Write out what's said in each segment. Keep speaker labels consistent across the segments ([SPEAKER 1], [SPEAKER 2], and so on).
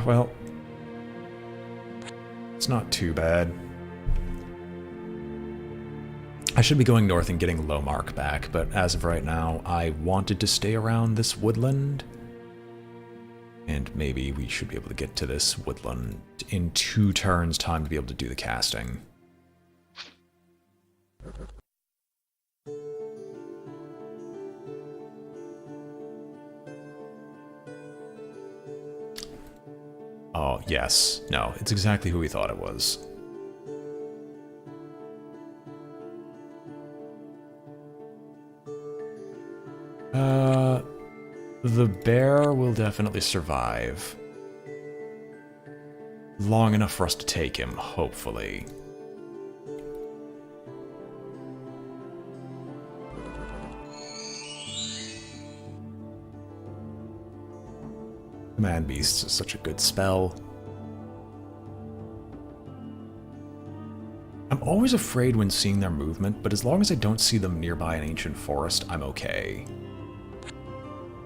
[SPEAKER 1] Well, it's not too bad. I should be going north and getting Lomark back, but as of right now, I wanted to stay around this woodland. And maybe we should be able to get to this woodland in 2 turns' time to be able to do the casting. Oh, yes. No, it's exactly who we thought it was. The bear will definitely survive. Long enough for us to take him, hopefully. Command Beast is such a good spell. I'm always afraid when seeing their movement, but as long as I don't see them nearby an ancient forest, I'm okay.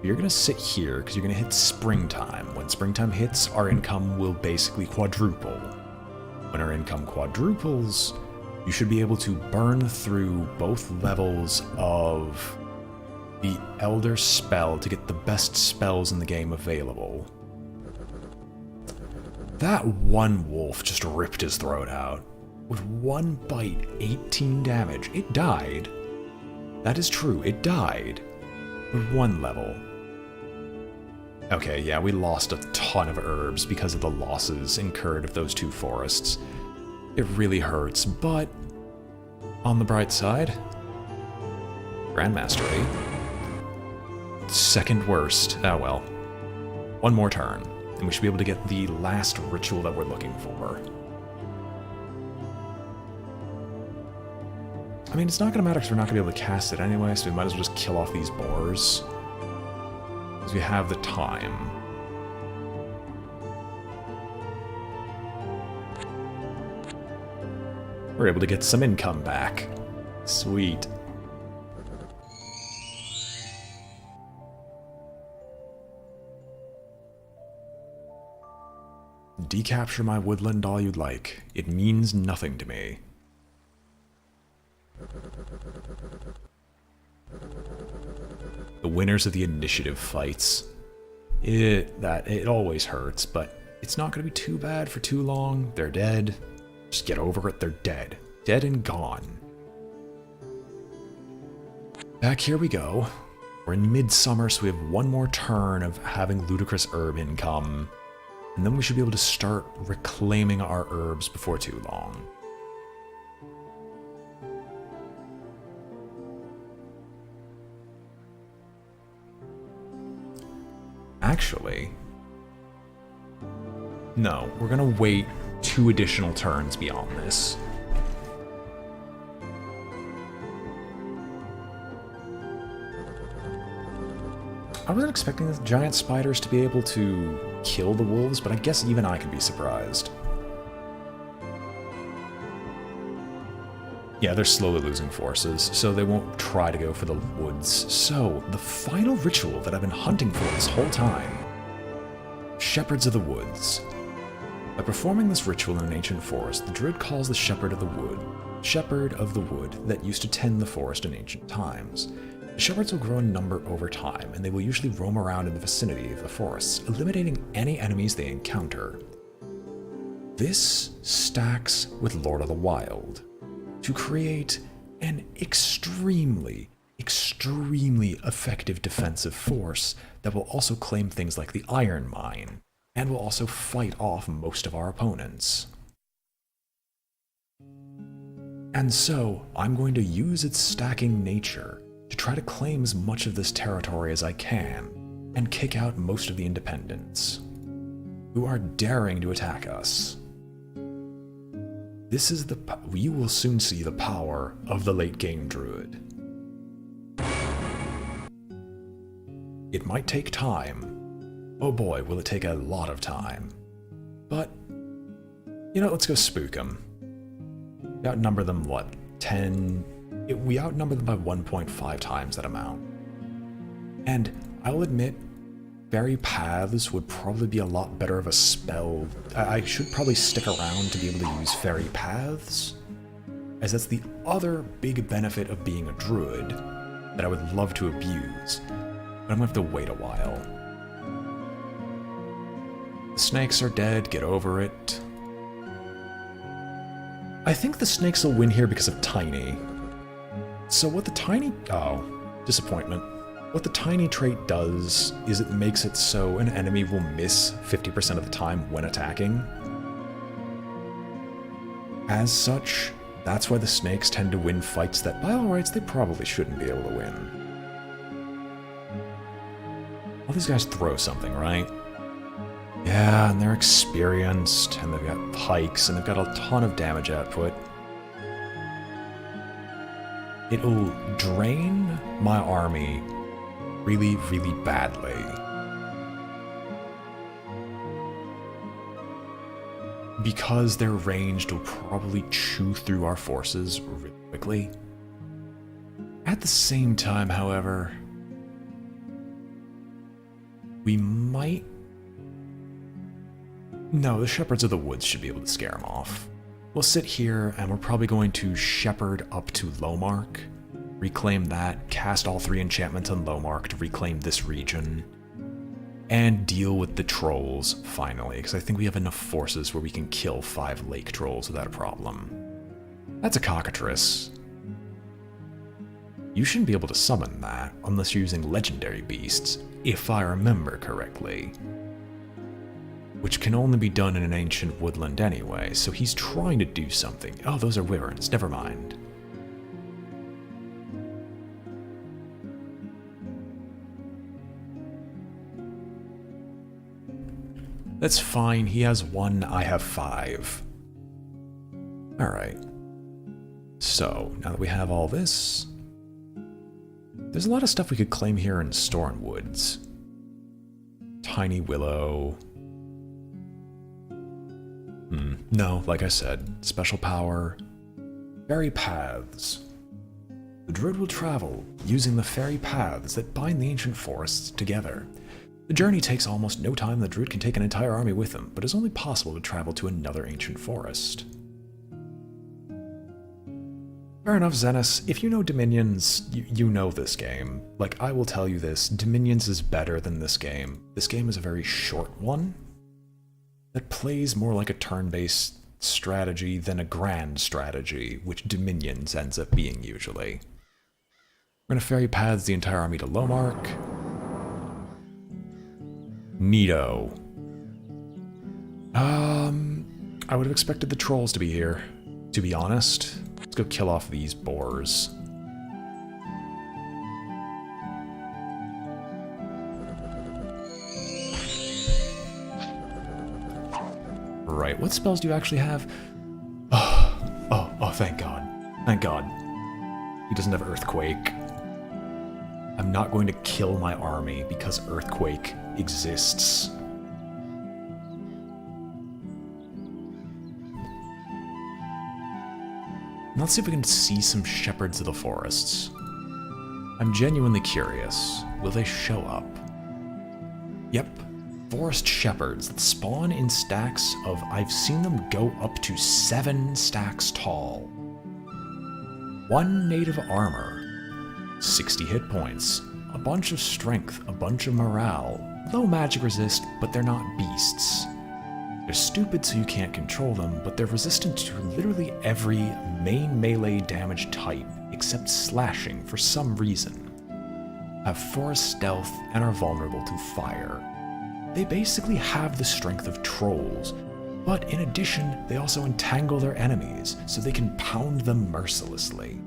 [SPEAKER 1] You're gonna sit here because you're gonna hit springtime. When springtime hits, our income will basically quadruple. When our income quadruples, you should be able to burn through both levels of the Elder spell to get the best spells in the game available. That one wolf just ripped his throat out. With one bite, 18 damage. It died. That is true, it died. With 1 level. Okay, yeah, we lost a ton of herbs because of the losses incurred of those 2 forests. It really hurts, but on the bright side, Grandmastery. Second worst. Oh well. 1 more turn, and we should be able to get the last ritual that we're looking for. I mean, it's not going to matter because we're not going to be able to cast it anyway, so we might as well just kill off these boars. Because we have the time. We're able to get some income back. Sweet. Decapture my woodland all you'd like. It means nothing to me. The winners of the initiative fights. It always hurts, but it's not going to be too bad for too long. They're dead. Just get over it, they're dead. Dead and gone. Back here we go. We're in midsummer, so we have 1 more turn of having ludicrous herb income. And then we should be able to start reclaiming our herbs before too long. Actually, no, we're gonna wait 2 additional turns beyond this. I wasn't expecting the giant spiders to be able to kill the wolves, but I guess even I can be surprised. Yeah, they're slowly losing forces, so they won't try to go for the woods. So, the final ritual that I've been hunting for this whole time. Shepards of the Woods. By performing this ritual in an ancient forest, the Druid calls the Shepherd of the Wood that used to tend the forest in ancient times. The Shepards will grow in number over time, and they will usually roam around in the vicinity of the forests, eliminating any enemies they encounter. This stacks with Lord of the Wild to create an extremely effective defensive force that will also claim things like the Iron Mine, and will also fight off most of our opponents. And so, I'm going to use its stacking nature to try to claim as much of this territory as I can, and kick out most of the independents, who are daring to attack us. This is you will soon see the power of the late game Druid. It might take time. Oh boy, will it take a lot of time. But, you know, let's go spook them. We outnumber them, what, 10? We outnumber them by 1.5 times that amount. And I'll admit, Fairy Paths would probably be a lot better of a spell. I should probably stick around to be able to use Fairy Paths, as that's the other big benefit of being a druid that I would love to abuse, but I'm gonna have to wait a while. The snakes are dead, get over it. I think the snakes will win here because of Tiny. So what the Tiny... oh, disappointment. What the Tiny trait does is it makes it so an enemy will miss 50% of the time when attacking. As such, that's why the snakes tend to win fights that, by all rights, they probably shouldn't be able to win. All these guys throw something, right? Yeah, and they're experienced, and they've got pikes, and they've got a ton of damage output. It'll drain my army really, really badly. Because their ranged will probably chew through our forces really quickly. At the same time, however, we might... no, the Shepards of the Woods should be able to scare them off. We'll sit here, and we're probably going to Shepherd up to Lowmark, reclaim that, cast all 3 enchantments on Lowmark to reclaim this region, and deal with the trolls, finally, because I think we have enough forces where we can kill 5 lake trolls without a problem. That's a cockatrice. You shouldn't be able to summon that, unless you're using legendary beasts, if I remember correctly. Which can only be done in an ancient woodland anyway, so he's trying to do something. Oh, those are wyverns, never mind. That's fine, he has 1, I have 5. Alright. So, now that we have all this, there's a lot of stuff we could claim here in Stormwoods. Tiny Willow. No, like I said, special power, fairy paths. The druid will travel using the fairy paths that bind the ancient forests together. The journey takes almost no time. The druid can take an entire army with him, but it's only possible to travel to another ancient forest. Fair enough, Zenith. If you know Dominions, you know this game. Like, I will tell you this, Dominions is better than this game. This game is a very short one that plays more like a turn-based strategy than a grand strategy, which Dominions ends up being usually. We're gonna fairy paths the entire army to Lowmark. Neato. I would have expected the trolls to be here, to be honest. Let's go kill off these boars. Right, what spells do you actually have? Oh, thank God. Thank God. He doesn't have Earthquake. I'm not going to kill my army because Earthquake exists. Let's see if we can see some Shepards of the Forests. I'm genuinely curious. Will they show up? Yep. Forest Shepards that spawn in stacks of... I've seen them go up to 7 stacks tall. 1 native armor. 60 hit points. A bunch of strength. A bunch of morale. Low magic resist, but they're not beasts. They're stupid so you can't control them, but they're resistant to literally every main melee damage type except slashing for some reason. Have forest stealth and are vulnerable to fire. They basically have the strength of trolls, but in addition, they also entangle their enemies so they can pound them mercilessly.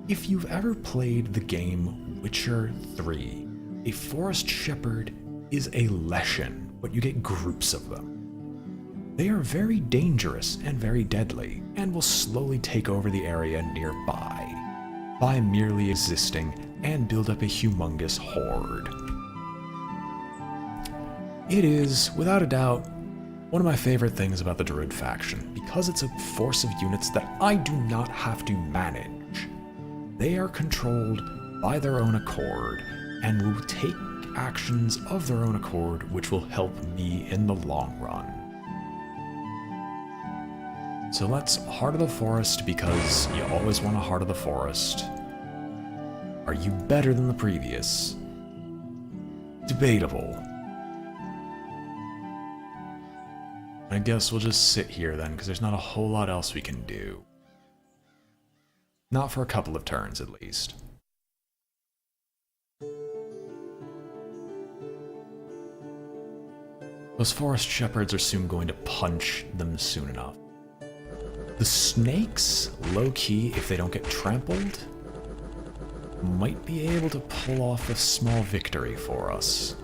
[SPEAKER 1] If you've ever played the game Witcher 3, a forest shepherd is a Leshen, but you get groups of them. They are very dangerous and very deadly, and will slowly take over the area nearby by merely existing and build up a humongous horde. It is, without a doubt, one of my favorite things about the Druid faction, because it's a force of units that I do not have to manage. They are controlled by their own accord, and will take actions of their own accord, which will help me in the long run. So let's Heart of the Forest, because you always want a Heart of the Forest. Are you better than the previous? Debatable. I guess we'll just sit here then, because there's not a whole lot else we can do. Not for a couple of turns, at least. Those forest shepards are soon going to punch them soon enough. The snakes, low-key, if they don't get trampled, might be able to pull off a small victory for us.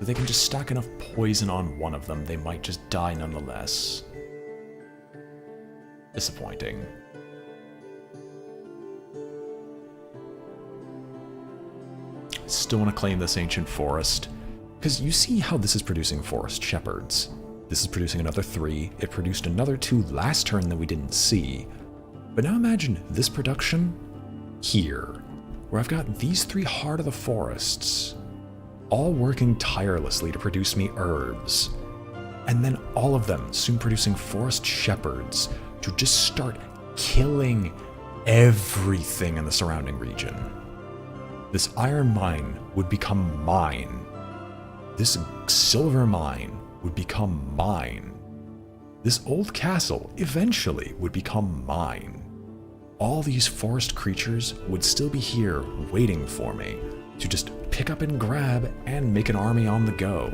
[SPEAKER 1] If they can just stack enough poison on one of them, they might just die nonetheless. Disappointing. Still want to claim this ancient forest, because you see how this is producing forest shepards. This is producing another 3, it produced another 2 last turn that we didn't see. But now imagine this production here, where I've got these 3 Heart of the Forests, all working tirelessly to produce me herbs, and then all of them soon producing forest shepards to just start killing everything in the surrounding region. This iron mine would become mine. This silver mine would become mine. This old castle eventually would become mine. All these forest creatures would still be here waiting for me to just pick up and grab and make an army on the go.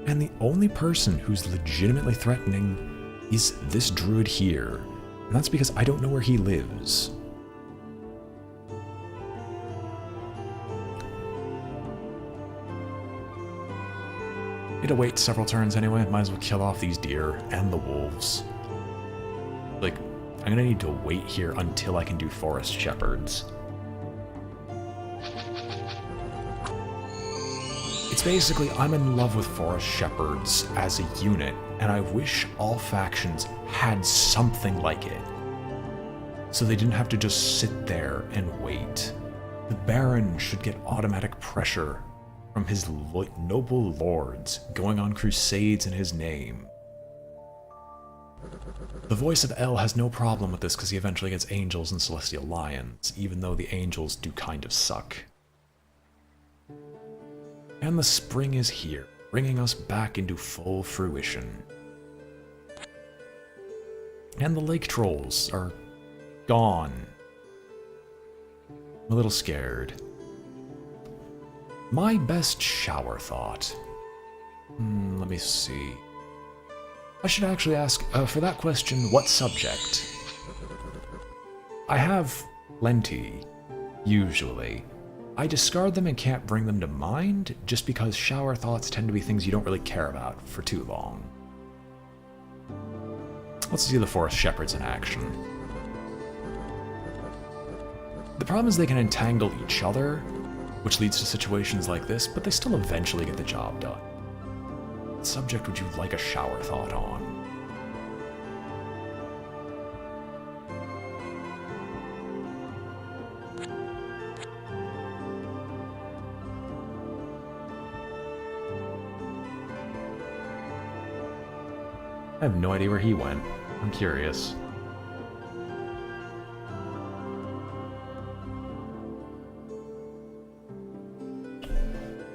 [SPEAKER 1] And the only person who's legitimately threatening is this druid here. And that's because I don't know where he lives. Need to wait several turns anyway, might as well kill off these deer and the wolves. Like, I'm gonna need to wait here until I can do forest shepards. It's basically, I'm in love with forest shepards as a unit, and I wish all factions had something like it. So they didn't have to just sit there and wait. The Baron should get automatic pressure from his noble lords going on crusades in his name. The voice of El has no problem with this because he eventually gets angels and celestial lions, even though the angels do kind of suck. And the spring is here, bringing us back into full fruition. And the lake trolls are gone. I'm a little scared. My best shower thought. Let me see. I should actually ask, for that question, what subject? I have plenty, usually. I discard them and can't bring them to mind, just because shower thoughts tend to be things you don't really care about for too long. Let's see the forest shepards in action. The problem is they can entangle each other, which leads to situations like this, but they still eventually get the job done. What subject would you like a shower thought on? I have no idea where he went. I'm curious.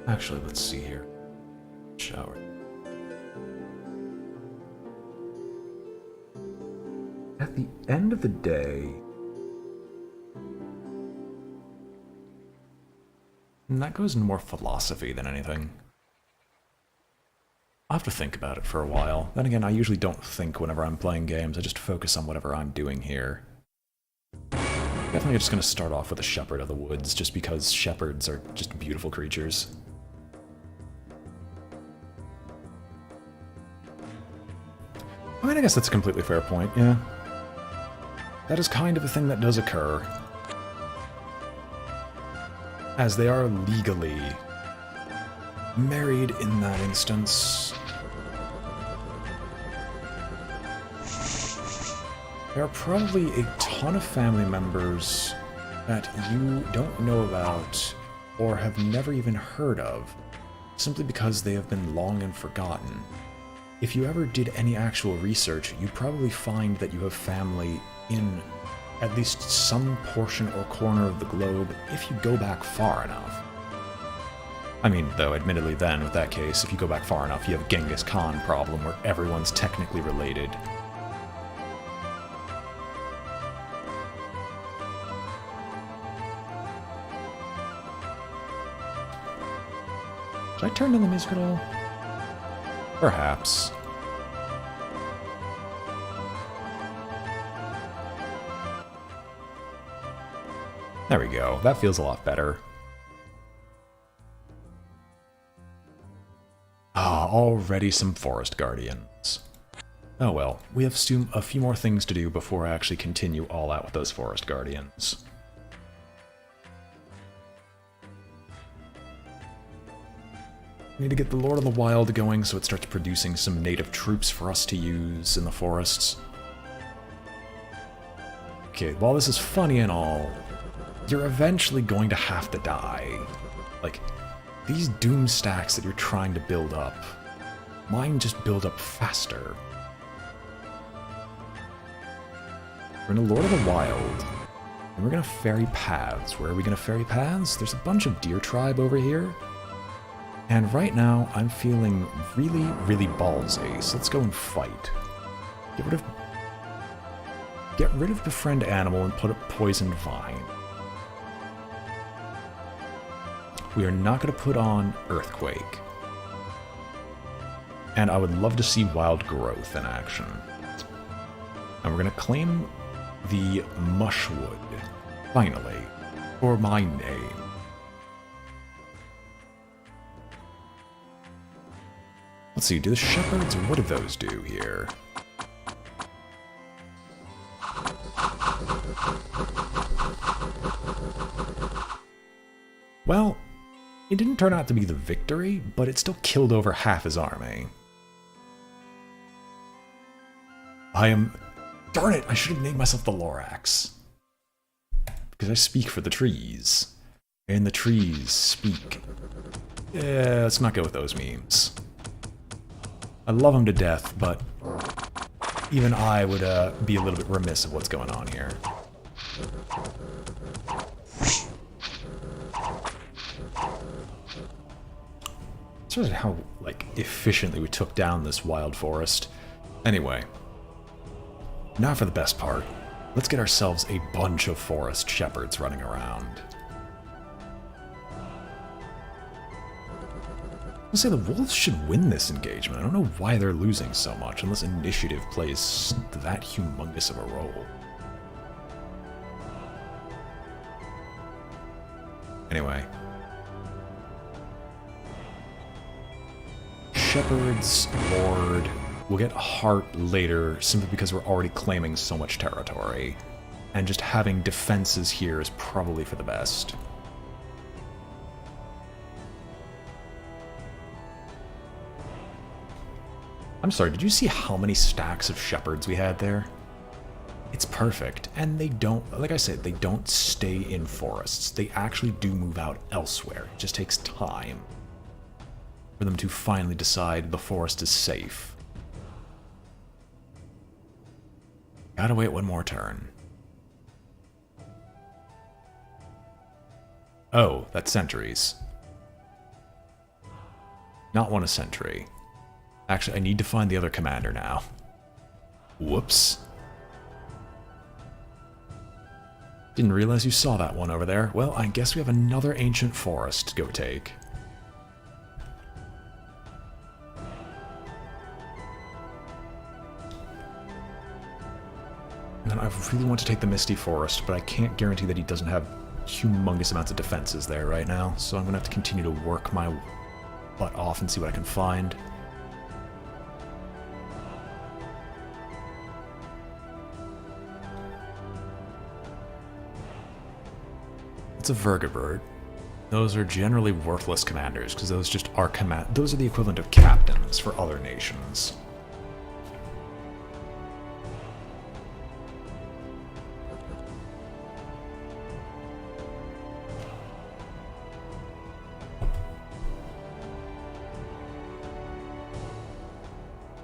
[SPEAKER 1] Actually, let's see here. Shower. At the end of the day... And that goes into more philosophy than anything. I'll have to think about it for a while. Then again, I usually don't think whenever I'm playing games. I just focus on whatever I'm doing here. Definitely just going to start off with a Shepherd of the Woods, just because Shepherds are just beautiful creatures. I mean, I guess that's a completely fair point, yeah. That is kind of a thing that does occur. As they are legally married in that instance. There are probably a ton of family members that you don't know about or have never even heard of, simply because they have been long and forgotten. If you ever did any actual research, you'd probably find that you have family in at least some portion or corner of the globe if you go back far enough. I mean, though, admittedly then, with that case, if you go back far enough, you have a Genghis Khan problem where everyone's technically related. Should I turn down the music at all? Perhaps. There we go. That feels a lot better. Ah, already some forest guardians. Oh well, we have a few more things to do before I actually continue all out with those forest guardians. Need to get the Lord of the Wild going so it starts producing some native troops for us to use in the forests. Okay, while this is funny and all, you're eventually going to have to die. Like, these doom stacks that you're trying to build up, mine just build up faster. We're in a Lord of the Wild, and we're gonna ferry paths. Where are we gonna ferry paths? There's a bunch of deer tribe over here. And right now, I'm feeling really, really ballsy, so let's go and fight. Get rid of befriend animal and put up poisoned vine. We are not going to put on earthquake. And I would love to see wild growth in action. And we're going to claim the mushwood, finally, for my name. Let's see, do the Shepards, what do those do here? Well, it didn't turn out to be the victory, but it still killed over half his army. Darn it, I should have named myself the Lorax. Because I speak for the trees. And the trees speak. Yeah, let's not go with those memes. I love him to death, but even I would be a little bit remiss of what's going on here. It's really how, like, efficiently we took down this wild forest. Anyway, now for the best part. Let's get ourselves a bunch of forest shepherds running around. I say the wolves should win this engagement. I don't know why they're losing so much, unless initiative plays that humongous of a role. Anyway. Shepards, Lord. We'll get Heart later, simply because we're already claiming so much territory. And just having defenses here is probably for the best. I'm sorry, did you see how many stacks of Shepards we had there? It's perfect, and they don't, like I said, they don't stay in forests. They actually do move out elsewhere. It just takes time for them to finally decide the forest is safe. Gotta wait one more turn. Oh, that's sentries. Not one a sentry. Actually, I need to find the other commander now. Whoops. Didn't realize you saw that one over there. Well, I guess we have another ancient forest to go take. And then I really want to take the Misty Forest, but I can't guarantee that he doesn't have humongous amounts of defenses there right now, so I'm going to have to continue to work my butt off and see what I can find. It's a Vergabird. Those are generally worthless commanders, because those just are those are the equivalent of captains for other nations.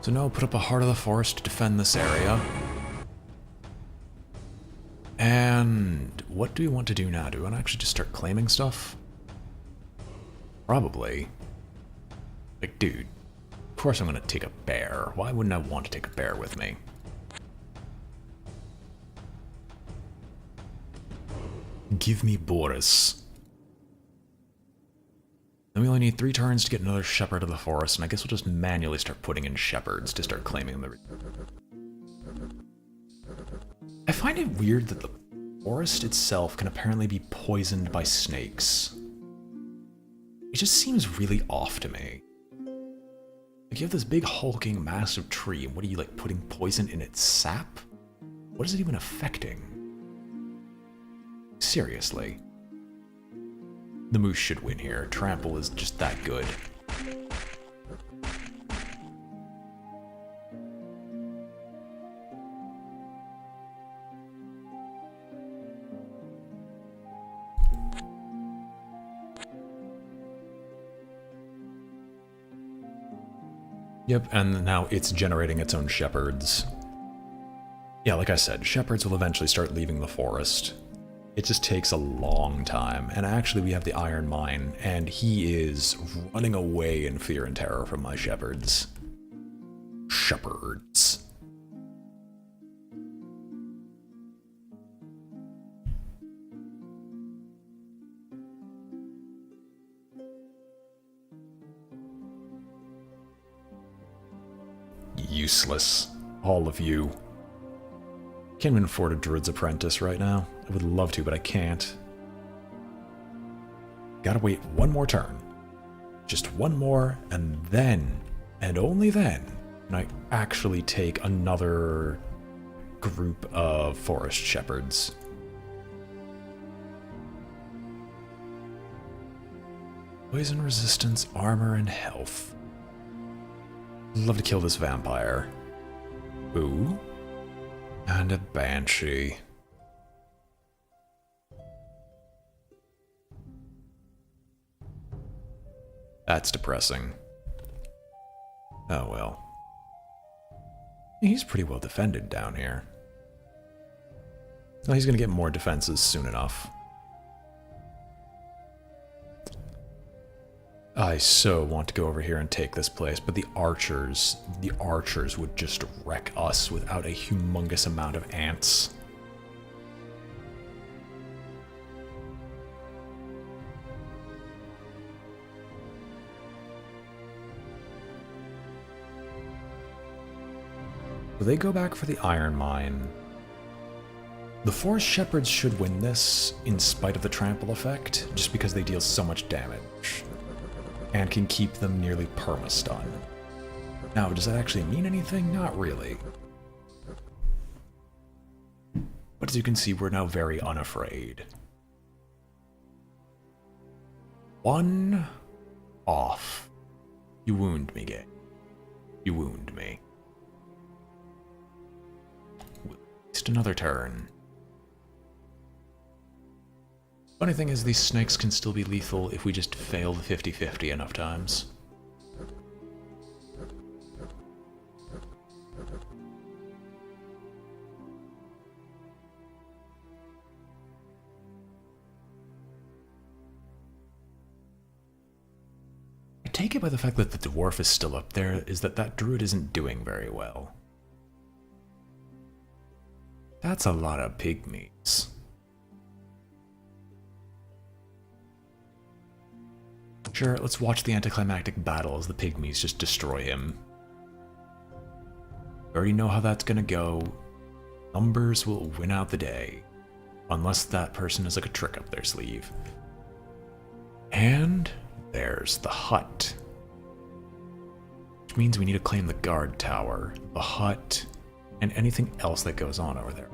[SPEAKER 1] So no, put up a Heart of the Forest to defend this area. And what do we want to do now? Do we want to actually just start claiming stuff? Probably. Like, dude, of course I'm going to take a bear. Why wouldn't I want to take a bear with me? Give me Boris. Then we only need 3 turns to get another Shepherd of the Forest, and I guess we'll just manually start putting in Shepards to start claiming the... I find it weird that the forest itself can apparently be poisoned by snakes. It just seems really off to me. Like, you have this big hulking massive tree, and what are you, like, putting poison in its sap? What is it even affecting? Seriously. The moose should win here. Trample is just that good. Yep, and now it's generating its own shepherds. Yeah, like I said, shepherds will eventually start leaving the forest. It just takes a long time, and actually we have the Iron Mine, and he is running away in fear and terror from my shepherds. Shepards. Useless. All of you. Can't even afford a Druid's Apprentice right now. I would love to, but I can't. Gotta wait one more turn. Just one more, and then, and only then, can I actually take another group of Forest Shepherds. Poison resistance, armor, and health. Love to kill this vampire. Ooh. And a banshee. That's depressing. Oh well. He's pretty well defended down here. Well, he's gonna get more defenses soon enough. I so want to go over here and take this place, but the archers would just wreck us without a humongous amount of ants. So they go back for the Iron Mine. The Forest Shepherds should win this, in spite of the trample effect, just because they deal so much damage, and can keep them nearly perma-stun. Now, does that actually mean anything? Not really. But as you can see, we're now very unafraid. 1 off. You wound me, game. You wound me. Just another turn. Funny thing is, these snakes can still be lethal if we just fail the 50-50 enough times. I take it by the fact that the dwarf is still up there is that that druid isn't doing very well. That's a lot of pygmies. Sure, let's watch the anticlimactic battle as the pygmies just destroy him. We already know how that's gonna go. Numbers will win out the day. Unless that person has like a trick up their sleeve. And there's the hut. Which means we need to claim the guard tower, the hut, and anything else that goes on over there.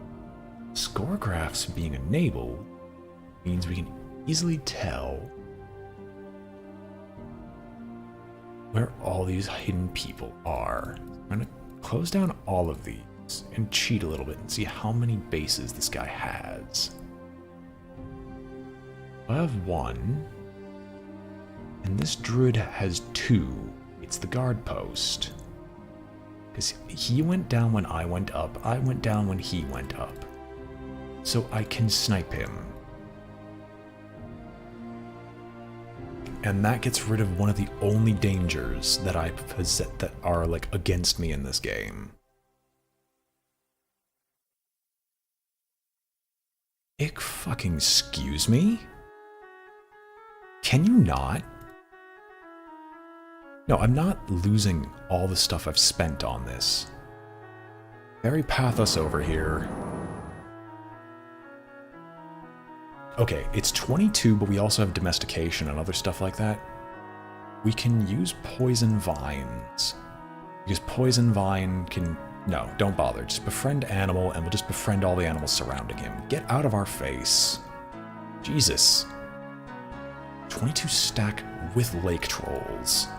[SPEAKER 1] Score graphs being enabled means we can easily tell where all these hidden people are. I'm going to close down all of these and cheat a little bit and see how many bases this guy has. I have 1, and this druid has 2. It's the guard post. Because he went down when I went up. I went down when he went up. So I can snipe him. And that gets rid of one of the only dangers that I possess that are, like, against me in this game. Fucking excuse me? Can you not? No, I'm not losing all the stuff I've spent on this. Very pathos over here. Okay, it's 22, but we also have domestication and other stuff like that. We can use poison vines. Because poison vine can... No, don't bother. Just befriend animal, and we'll just befriend all the animals surrounding him. Get out of our face. Jesus. 22 stack with lake trolls.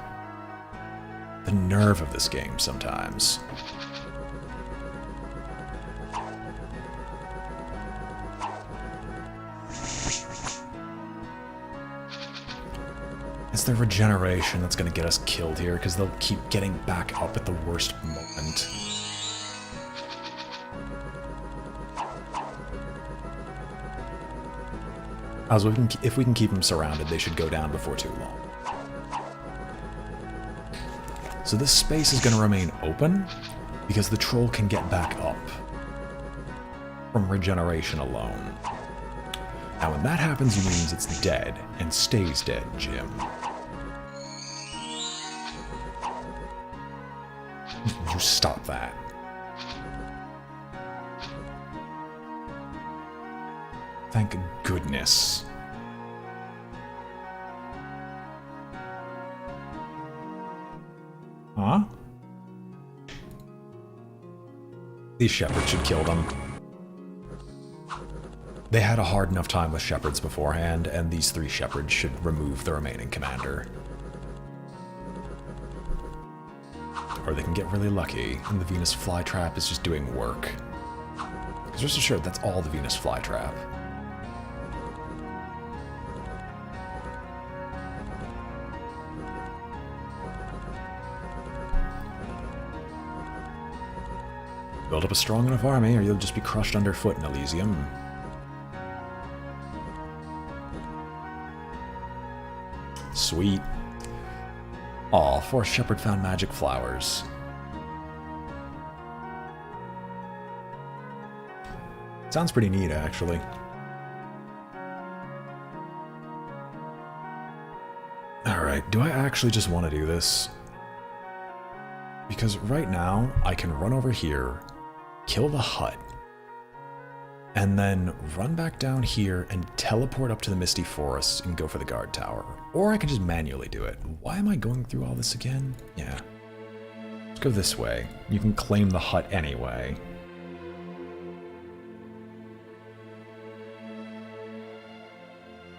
[SPEAKER 1] The nerve of this game sometimes. It's the regeneration that's going to get us killed here, because they'll keep getting back up at the worst moment. Also, if we can keep them surrounded, they should go down before too long. So this space is going to remain open, because the troll can get back up from regeneration alone. Now when that happens, it means it's dead, and stays dead, Jim. You stop that. Thank goodness. Huh? These shepherds should kill them. They had a hard enough time with shepherds beforehand, and these 3 shepherds should remove the remaining commander. Or they can get really lucky, and the Venus flytrap is just doing work. Because rest assured, that's all the Venus flytrap. Build up a strong enough army, or you'll just be crushed underfoot in Elysium. Sweet. Aw, 4 shepherd found magic flowers. Sounds pretty neat, actually. Alright, do I actually just want to do this? Because right now, I can run over here, kill the hut, and then run back down here and teleport up to the Misty Forest and go for the guard tower. Or I can just manually do it. Why am I going through all this again? Yeah. Let's go this way. You can claim the hut anyway.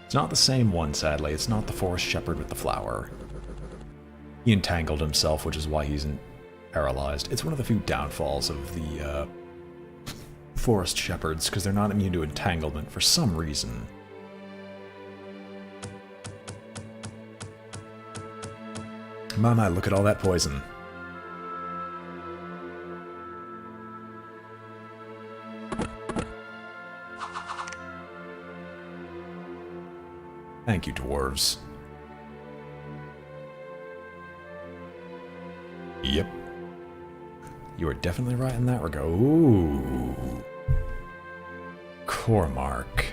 [SPEAKER 1] It's not the same one, sadly. It's not the Forest Shepherd with the flower. He entangled himself, which is why he's paralyzed. It's one of the few downfalls of the Forest Shepherds, because they're not immune to entanglement for some reason. My, look at all that poison. Thank you, dwarves. Yep. You are definitely right in that regard. Ooh. Cormark.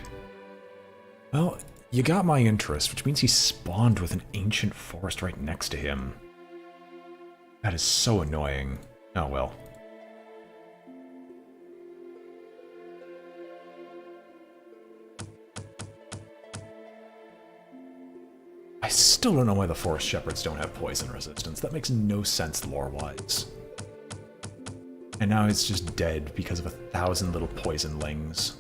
[SPEAKER 1] Well, you got my interest, which means he spawned with an ancient forest right next to him. That is so annoying. Oh well. I still don't know why the Forest Shepherds don't have poison resistance. That makes no sense lore-wise. And now it's just dead because of 1,000 little poisonlings.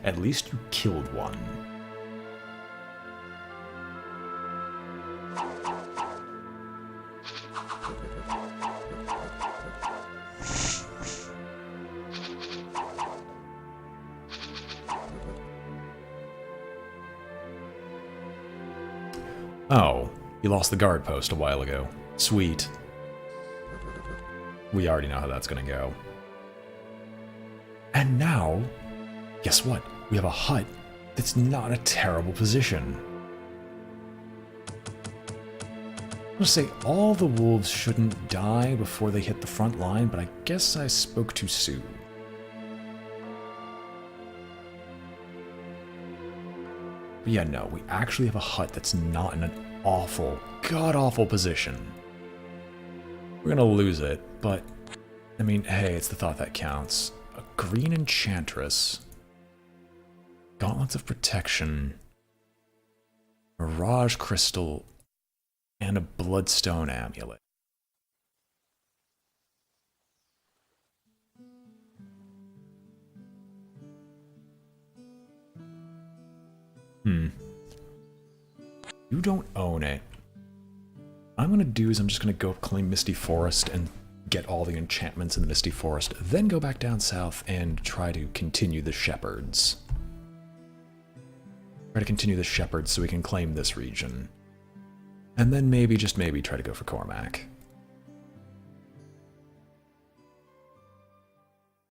[SPEAKER 1] At least you killed one. Oh, you lost the guard post a while ago. Sweet. We already know how that's gonna go. And now, guess what? We have a hut that's not a terrible position. I'm gonna say all the wolves shouldn't die before they hit the front line, but I guess I spoke too soon. But yeah, no, we actually have a hut that's not in an awful, god-awful position. We're gonna lose it, but, I mean, hey, it's the thought that counts. A green enchantress. Gauntlets of protection. Mirage crystal. And a bloodstone amulet. You don't own it. What I'm gonna do is I'm just gonna go claim Misty Forest and get all the enchantments in the Misty Forest, then go back down south and try to continue the Shepards. Try to continue the Shepards so we can claim this region. And then maybe, just maybe, try to go for Cormac.